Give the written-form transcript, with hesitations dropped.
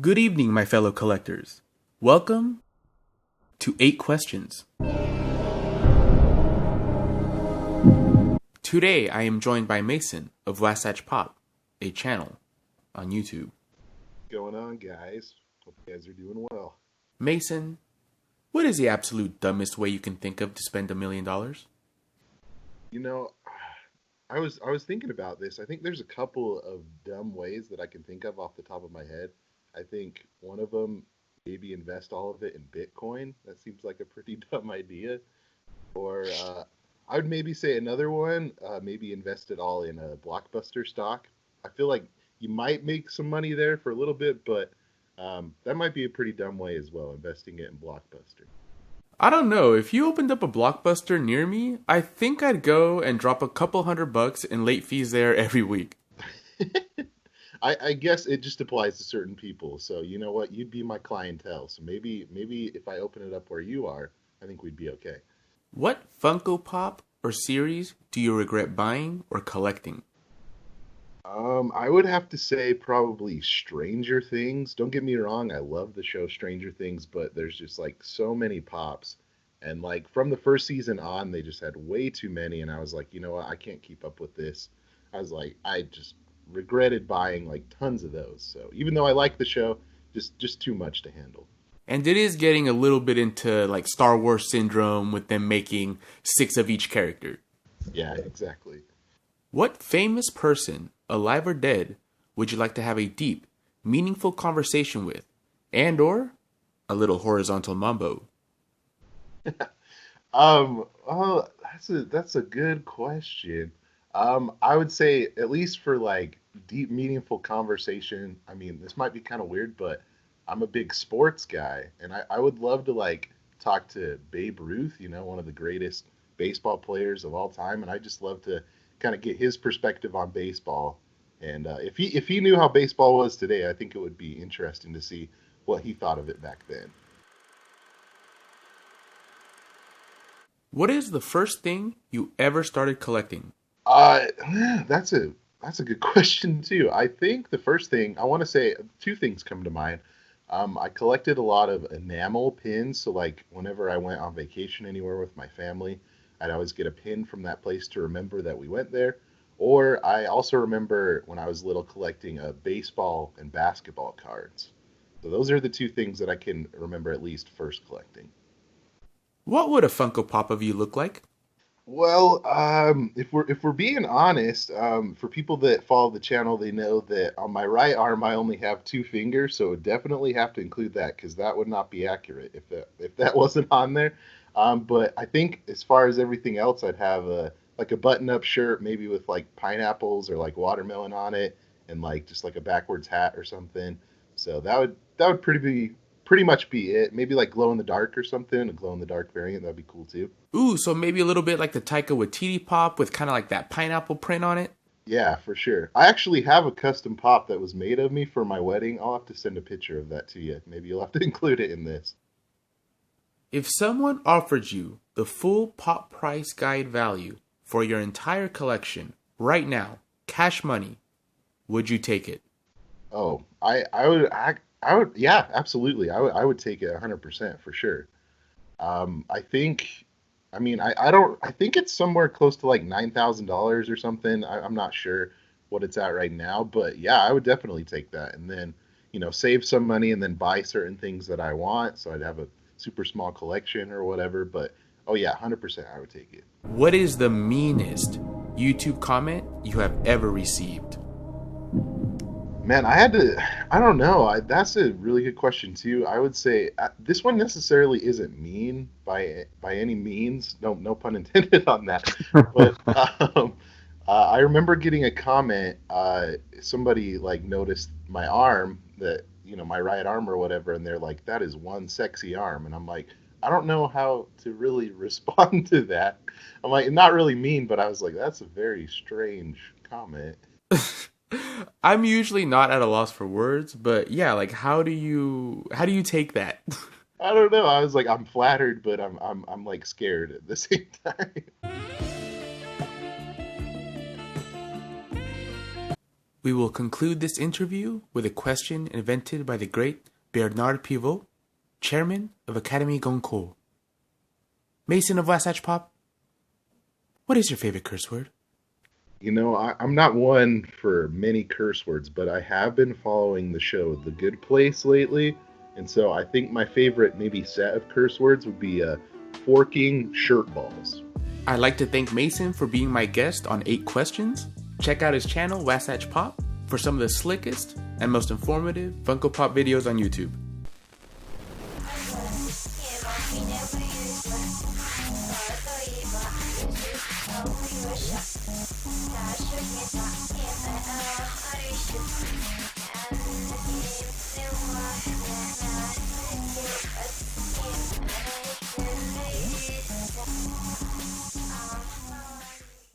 Good evening, my fellow collectors. Welcome to 8 Questions. Today, I am joined by Mason of Wasatch Pop, a channel on YouTube. What's going on, guys? Hope you guys are doing well. Mason, what is the absolute dumbest way you can think of to spend $1 million? You know, I was thinking about this. I think there's a couple of dumb ways that I can think of off the top of my head. I think one of them, maybe invest all of it in Bitcoin. That seems like a pretty dumb idea. Or I would maybe say another one, maybe invest it all in a Blockbuster stock. I feel like you might make some money there for a little bit, but that might be a pretty dumb way as well, investing it in Blockbuster. I don't know, if you opened up a Blockbuster near me, I think I'd go and drop a couple $100 in late fees there every week. I guess it just applies to certain people. So you know what? You'd be my clientele. So maybe if I open it up where you are, I think we'd be okay. What Funko Pop or series do you regret buying or collecting? I would have to say probably Stranger Things. Don't get me wrong, I love the show Stranger Things, but there's just like so many pops. And like from the first season on, they just had way too many. And I was like, you know what? I can't keep up with this. I was like, I just regretted buying like tons of those. So even though I like the show, just too much to handle. And it is getting a little bit into like Star Wars syndrome with them making 6 of each character. Yeah, exactly. What famous person, alive or dead, would you like to have a deep, meaningful conversation with? And or a little horizontal mambo? Oh, that's a good question. I would say at least for like deep, meaningful conversation. I mean, this might be kind of weird, but I'm a big sports guy, and I would love to like talk to Babe Ruth, one of the greatest baseball players of all time, and I just love to kind of get his perspective on baseball. And if he knew how baseball was today, I think it would be interesting to see what he thought of it back then. What is the first thing you ever started collecting? Uh, that's a good question too. I think the first thing I want to say, two things come to mind. I collected a lot of enamel pins, so like whenever I went on vacation anywhere with my family, I'd always get a pin from that place to remember that we went there. Or I also remember when I was little collecting baseball and basketball cards. So those are the two things that I can remember at least first collecting. What would a Funko Pop of you look like? Well, if we're being honest, for people that follow the channel, they know that on my right arm I only have two fingers, so definitely have to include that because that would not be accurate if that wasn't on there. But I think as far as everything else, I'd have a button-up shirt, maybe with like pineapples or like watermelon on it, and like just like a backwards hat or something. So that would pretty much be it. Maybe like glow in the dark or something, a glow in the dark variant. That'd be cool too. Ooh, so maybe a little bit like the Taika Waititi Pop with kind of like that pineapple print on it? Yeah, for sure. I actually have a custom pop that was made of me for my wedding. I'll have to send a picture of that to you. Maybe you'll have to include it in this. If someone offered you the full pop price guide value for your entire collection right now, cash money, would you take it? Oh, I would, yeah, absolutely. I would take it 100% for sure. I think, I mean, I don't, I think it's somewhere close to like $9,000 or something. I'm not sure what it's at right now, but yeah, I would definitely take that and then, save some money and then buy certain things that I want. So I'd have a super small collection or whatever. But oh yeah, 100% I would take it. What is the meanest YouTube comment you have ever received? Man, I don't know. That's a really good question too. I would say this one necessarily isn't mean by any means. No pun intended on that. But I remember getting a comment. Somebody like noticed my arm, that my right arm or whatever, and they're like, "That is one sexy arm," and I'm like, I don't know how to really respond to that. I'm like, not really mean, but I was like, that's a very strange comment. I'm usually not at a loss for words, but yeah, like how do you take that? I don't know. I was like, I'm flattered, but I'm like scared at the same time. We will conclude this interview with a question invented by the great Bernard Pivot, chairman of Academy Goncourt. Mason of Wasatch Pop, what is your favorite curse word? You know, I'm not one for many curse words, but I have been following the show The Good Place lately, and so I think my favorite maybe set of curse words would be forking shirt balls. I'd like to thank Mason for being my guest on 8 Questions. Check out his channel, Wasatch Pop, for some of the slickest and most informative Funko Pop videos on YouTube.